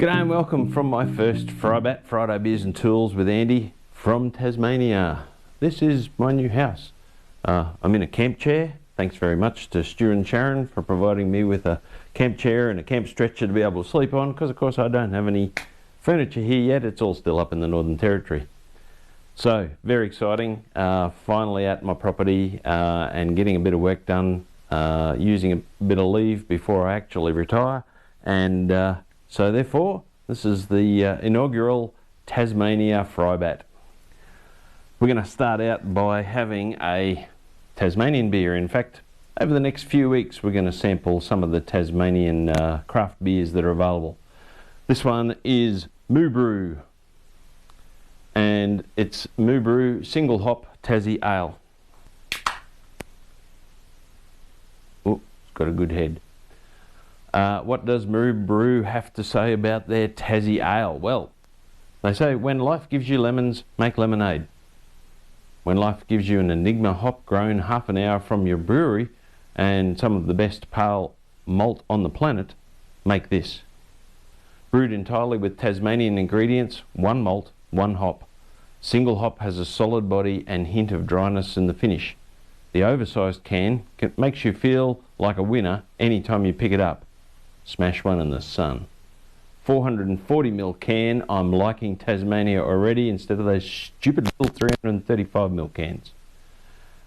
G'day and welcome from my first FriBaT, Friday Beers and Tools with Andy from Tasmania. This is my new house. I'm in a camp chair. Thanks very much to Stu and Sharon for providing me with a camp chair and a camp stretcher to be able to sleep on, because of course I don't have any furniture here yet. It's all still up in the Northern Territory. So, very exciting. Finally at my property and getting a bit of work done, using a bit of leave before I actually retire. And so therefore, this is the inaugural Tasmania FriBaT. We're going to start out by having a Tasmanian beer. In fact, over the next few weeks, we're going to sample some of the Tasmanian craft beers that are available. This one is Moo Brew, and it's Moo Brew single hop Tassie ale. Oh, it's got a good head. What does Moo Brew have to say about their Tassie ale? Well, they say, when life gives you lemons, make lemonade. When life gives you an Enigma hop grown half an hour from your brewery and some of the best pale malt on the planet, make this. Brewed entirely with Tasmanian ingredients, one malt, one hop. Single hop has a solid body and hint of dryness in the finish. The oversized can makes you feel like a winner anytime you pick it up. Smash one in the sun. 440ml can. I'm liking Tasmania already instead of those stupid little 335ml cans.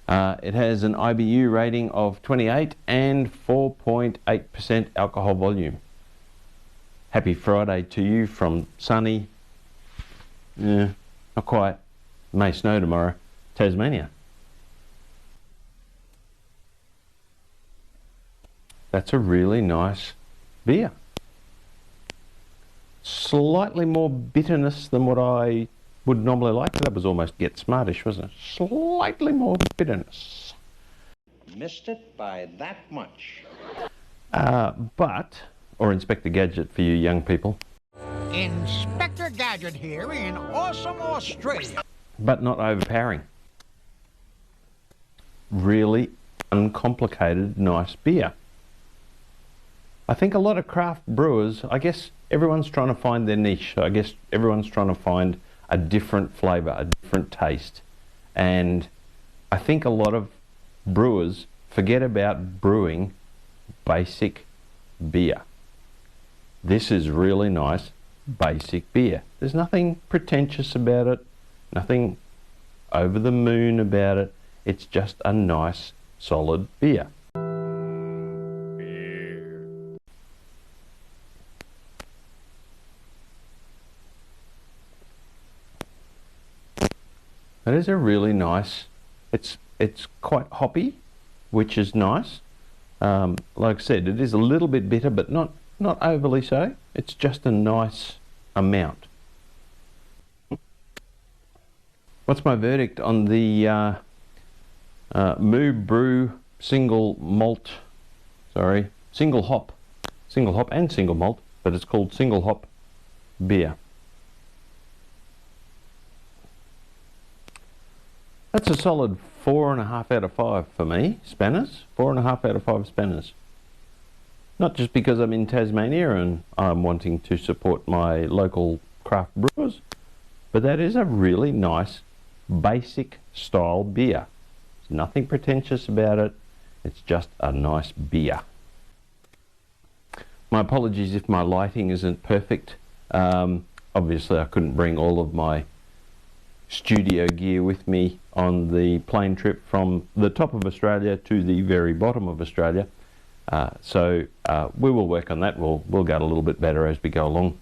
It has an IBU rating of 28 and 4.8% alcohol volume. Happy Friday to you from sunny, not quite, may snow tomorrow, Tasmania. That's a really nice beer. Slightly more bitterness than what I would normally like. That was almost Get Smartish, wasn't it? Slightly more bitterness. Missed it by that much. Or Inspector Gadget for you young people. Inspector Gadget here in awesome Australia. But not overpowering. Really uncomplicated, nice beer. I think a lot of craft brewers, I guess everyone's trying to find their niche. I guess everyone's trying to find a different flavour, a different taste. And I think a lot of brewers forget about brewing basic beer. This is really nice basic beer. There's nothing pretentious about it, nothing over the moon about it. It's just a nice solid beer. It is a really nice, it's quite hoppy, which is nice. Like I said, it is a little bit bitter, but not overly so. It's just a nice amount. What's my verdict on the Moo Brew single hop and single malt, but it's called single hop beer? That's a solid 4.5 out of 5 for me, spanners. 4.5 out of 5 spanners. Not just because I'm in Tasmania and I'm wanting to support my local craft brewers, but that is a really nice, basic style beer. There's nothing pretentious about it. It's just a nice beer. My apologies if my lighting isn't perfect. Obviously I couldn't bring all of my studio gear with me on the plane trip from the top of Australia to the very bottom of Australia. So we will work on that. We'll get a little bit better as we go along.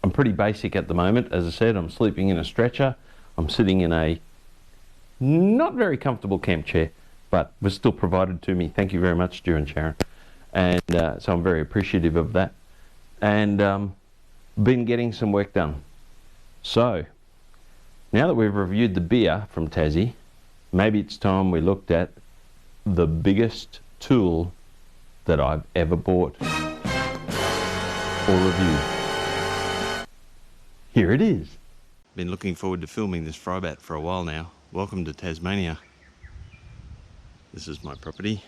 I'm pretty basic at the moment. As I said, I'm sleeping in a stretcher. I'm sitting in a not very comfortable camp chair, but was still provided to me. Thank you very much, Stu and Sharon. And so I'm very appreciative of that. And been getting some work done. So now that we've reviewed the beer from Tassie, maybe it's time we looked at the biggest tool that I've ever bought or reviewed. Here it is. Been looking forward to filming this FriBaT for a while now. Welcome to Tasmania. This is my property.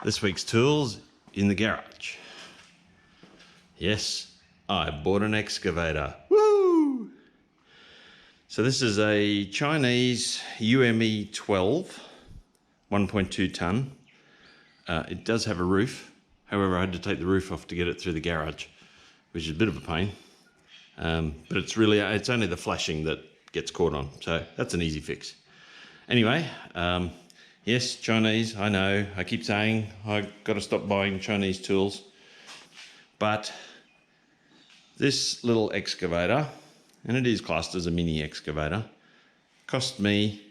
This week's tools in the garage. Yes, I bought an excavator. Woo! So this is a Chinese UME 12, 1.2 ton. It does have a roof. However, I had to take the roof off to get it through the garage, which is a bit of a pain. But it's only the flashing that gets caught on. So that's an easy fix. Anyway, yes, Chinese, I know. I keep saying I've got to stop buying Chinese tools. But this little excavator, and it is classed as a mini excavator, cost me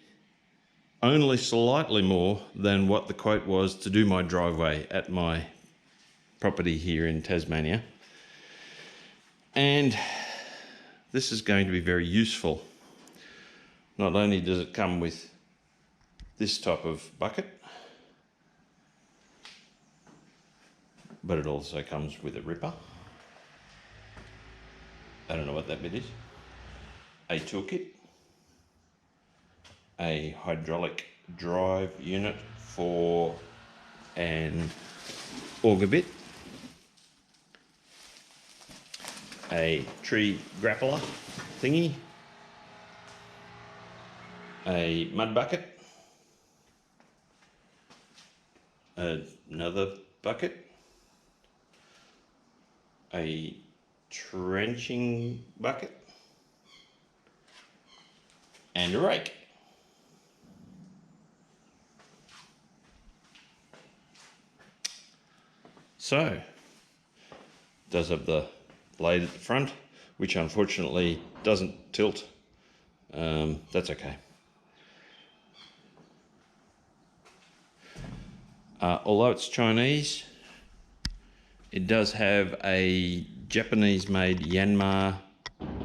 only slightly more than what the quote was to do my driveway at my property here in Tasmania. And this is going to be very useful. Not only does it come with this type of bucket, but it also comes with a ripper. I don't know what that bit is. A toolkit, a hydraulic drive unit for an auger bit, a tree grappler thingy, a mud bucket, another bucket, a trenching bucket, and a rake. So, it does have the blade at the front, which unfortunately doesn't tilt. That's okay. Although it's Chinese, it does have a Japanese-made Yanmar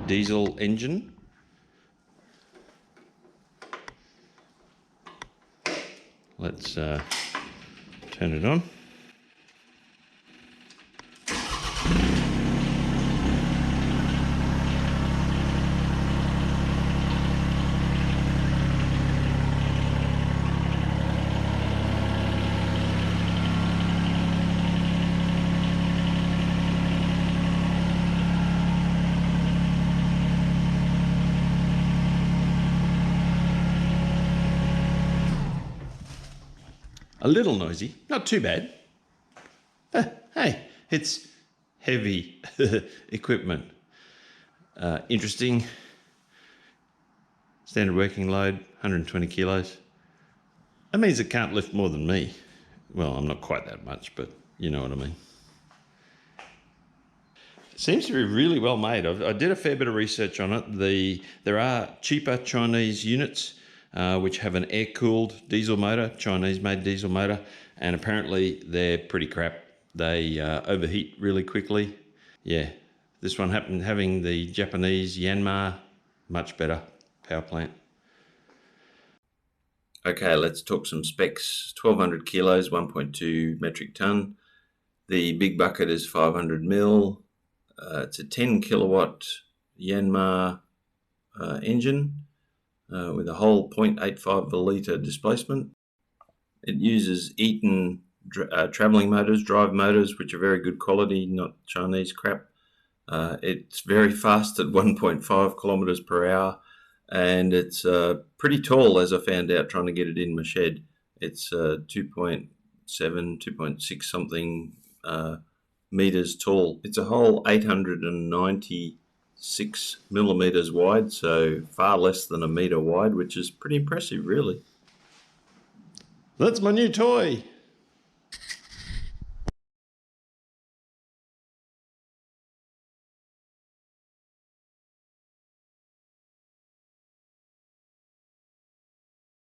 diesel engine. Let's turn it on. A little noisy, not too bad. Hey, it's heavy equipment. Interesting. Standard working load, 120 kilos. That means it can't lift more than me. Well, I'm not quite that much, but you know what I mean. It seems to be really well made. I did a fair bit of research on it. There are cheaper Chinese units which have an air-cooled diesel motor, Chinese-made diesel motor, and apparently they're pretty crap. They overheat really quickly. Yeah, this one happened having the Japanese Yanmar, much better power plant. Okay, let's talk some specs. 1200 kilos, 1.2 metric ton. The big bucket is 500 mil. It's a 10 kilowatt Yanmar engine. With a whole 0.85 litre displacement. It uses Eaton travelling motors, drive motors, which are very good quality, not Chinese crap. It's very fast at 1.5 kilometres per hour, and it's pretty tall, as I found out trying to get it in my shed. It's 2.7, 2.6 something metres tall. It's a whole 896 millimetres wide, so far less than a metre wide, which is pretty impressive, really. That's my new toy.